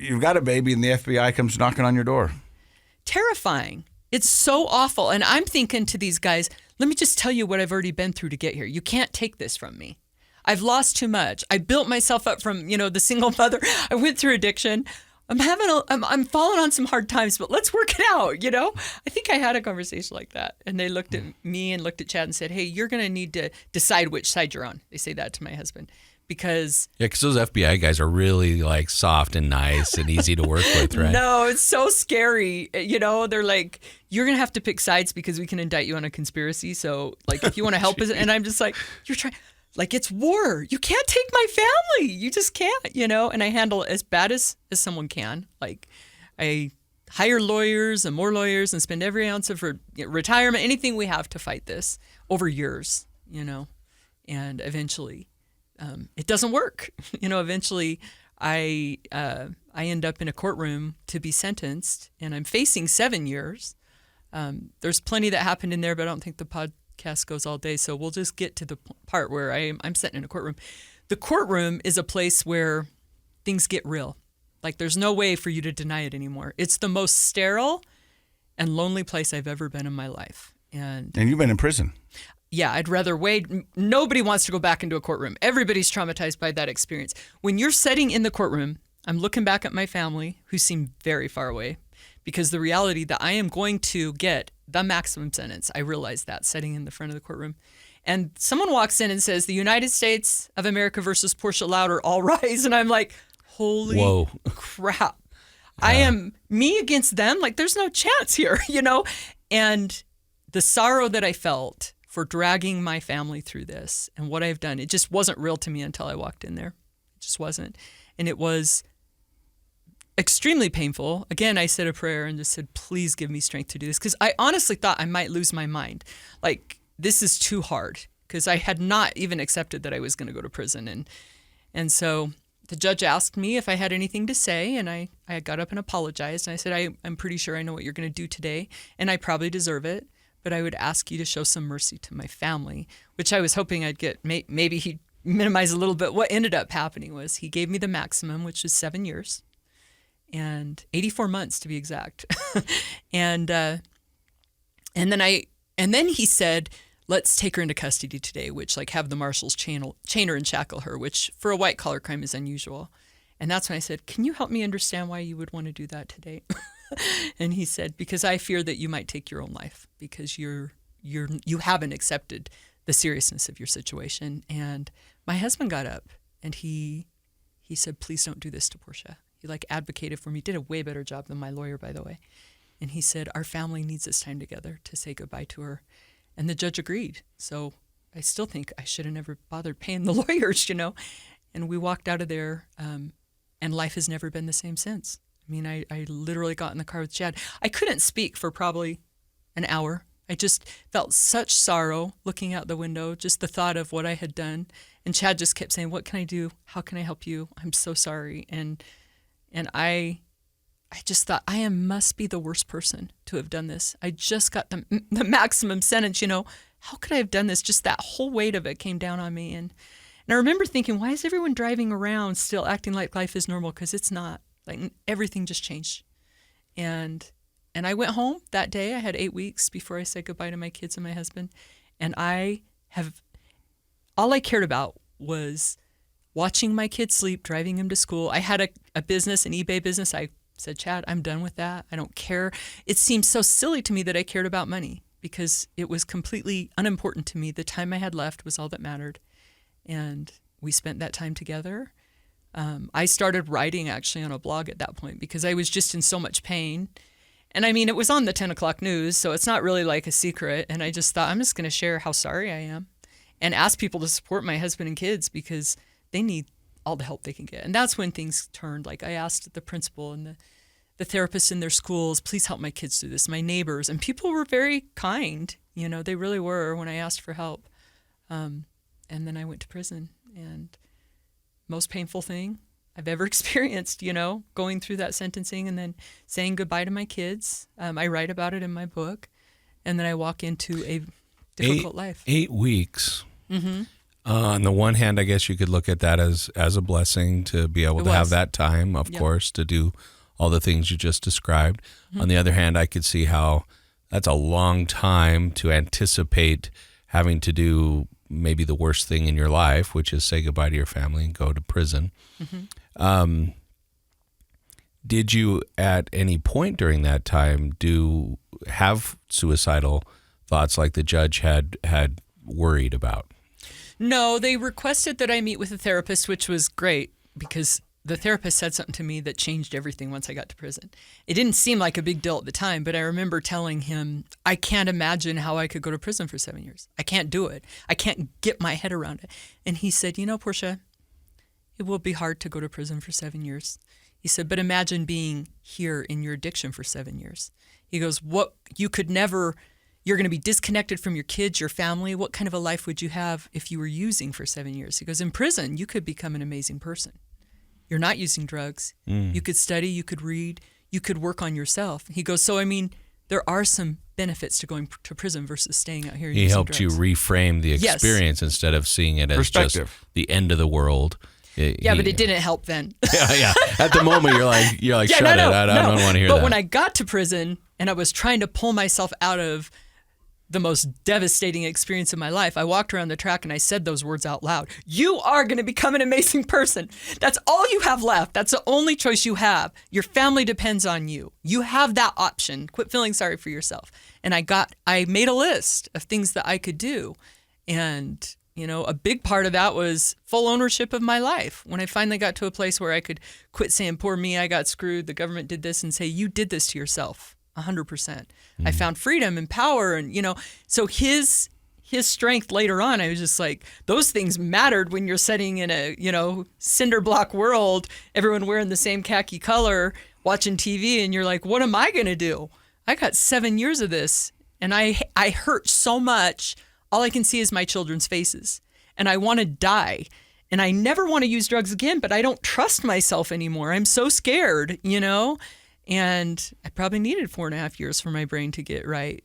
you've got a baby and the FBI comes knocking on your door. Terrifying. It's so awful. And I'm thinking to these guys, let me just tell you what I've already been through to get here. You can't take this from me. I've lost too much. I built myself up from, the single mother. I went through addiction. I'm falling on some hard times, but let's work it out, I think I had a conversation like that. And they looked at me and looked at Chad and said, hey, you're going to need to decide which side you're on. They say that to my husband because... Yeah, because those FBI guys are really like soft and nice and easy to work with, right? No, it's so scary. They're like, you're going to have to pick sides because we can indict you on a conspiracy. So like, if you want to help us, and I'm just like, you're trying... Like, it's war. You can't take my family. You just can't, and I handle it as bad as someone can. Like, I hire lawyers and more lawyers and spend every ounce of retirement, anything we have to fight this over years, and eventually it doesn't work. Eventually I end up in a courtroom to be sentenced, and I'm facing 7 years. There's plenty that happened in there, but I don't think the podcast goes all day, so we'll just get to the part where I'm sitting in a courtroom. The courtroom is a place where things get real. Like, there's no way for you to deny it anymore. It's the most sterile and lonely place I've ever been in my life. And you've been in prison. Yeah, I'd rather wait. Nobody wants to go back into a courtroom. Everybody's traumatized by that experience. When you're sitting in the courtroom, I'm looking back at my family, who seem very far away, because the reality that I am going to get the maximum sentence, I realize that sitting in the front of the courtroom. And someone walks in and says, the United States of America versus Portia Louder, all rise. And I'm like, holy crap. I am me against them. Like, there's no chance here, And the sorrow that I felt for dragging my family through this and what I've done, it just wasn't real to me until I walked in there. It just wasn't. And it was extremely painful. Again, I said a prayer and just said, please give me strength to do this. Because I honestly thought I might lose my mind. Like, this is too hard. Because I had not even accepted that I was going to go to prison. And so the judge asked me if I had anything to say. And I got up and apologized. And I said, I'm pretty sure I know what you're going to do today. And I probably deserve it. But I would ask you to show some mercy to my family, which I was hoping I'd get. Maybe he'd minimize a little bit. What ended up happening was he gave me the maximum, which was 7 years. And 84 months to be exact. and then he said, let's take her into custody today, which like have the marshals chain her and shackle her, which for a white collar crime is unusual. And that's when I said, can you help me understand why you would want to do that today? And he said, because I fear that you might take your own life because you haven't accepted the seriousness of your situation. And my husband got up and he said, please don't do this to Portia. He advocated for me, did a way better job than my lawyer, by the way. And he said, our family needs this time together to say goodbye to her. And the judge agreed. So I still think I should have never bothered paying the lawyers, And we walked out of there, and life has never been the same since. I mean, I literally got in the car with Chad. I couldn't speak for probably an hour. I just felt such sorrow looking out the window, just the thought of what I had done. And Chad just kept saying, what can I do? How can I help you? I'm so sorry. And I just thought, must be the worst person to have done this. I just got the maximum sentence, How could I have done this? Just that whole weight of it came down on me. And I remember thinking, why is everyone driving around still acting like life is normal? Because it's not. Like, everything just changed. And I went home that day. I had 8 weeks before I said goodbye to my kids and my husband. And all I cared about was watching my kids sleep, driving them to school. I had a business, an eBay business. I said, Chad, I'm done with that. I don't care. It seemed so silly to me that I cared about money because it was completely unimportant to me. The time I had left was all that mattered. And we spent that time together. I started writing actually on a blog at that point because I was just in so much pain. And I mean, it was on the 10 o'clock news, so it's not really like a secret. And I just thought, I'm just going to share how sorry I am and ask people to support my husband and kids because they need all the help they can get. And that's when things turned. Like, I asked the principal and the therapists in their schools, please help my kids through this, my neighbors. And people were very kind. They really were when I asked for help. And then I went to prison. And most painful thing I've ever experienced, going through that sentencing and then saying goodbye to my kids. I write about it in my book. And then I walk into a difficult life. 8 weeks. Mm-hmm. On the one hand, I guess you could look at that as a blessing to be able to have that time, of course, to do all the things you just described. Mm-hmm. On the other hand, I could see how that's a long time to anticipate having to do maybe the worst thing in your life, which is say goodbye to your family and go to prison. Mm-hmm. Did you at any point during that time have suicidal thoughts like the judge had worried about? No, they requested that I meet with a therapist, which was great because the therapist said something to me that changed everything once I got to prison. It didn't seem like a big deal at the time, but I remember telling him, I can't imagine how I could go to prison for 7 years. I can't do it. I can't get my head around it. And he said, Portia, it will be hard to go to prison for 7 years. He said, but imagine being here in your addiction for 7 years. He goes, you're going to be disconnected from your kids, your family. What kind of a life would you have if you were using for 7 years? He goes, in prison, you could become an amazing person. You're not using drugs. You could study, you could read, you could work on yourself. He goes, there are some benefits to going to prison versus staying out here using drugs. He helped you reframe the experience instead of seeing it as just the end of the world. But it didn't help then. Yeah. At the moment, you're like, shut it. I don't want to hear that. But when I got to prison and I was trying to pull myself out of the most devastating experience of my life, I walked around the track and I said those words out loud. You are going to become an amazing person. That's all you have left. That's the only choice you have. Your family depends on you. You have that option. Quit feeling sorry for yourself. And I made a list of things that I could do. And, a big part of that was full ownership of my life. When I finally got to a place where I could quit saying, poor me, I got screwed, the government did this, and say, you did this to yourself. 100%. I found freedom and power, and so his strength later on, I was just like, those things mattered when you're sitting in a cinder block world, everyone wearing the same khaki color, watching TV, and you're like, what am I gonna do? I got 7 years of this, and I hurt so much. All I can see is my children's faces, and I want to die, and I never want to use drugs again, but I don't trust myself anymore. I'm so scared, And I probably needed 4.5 years for my brain to get right.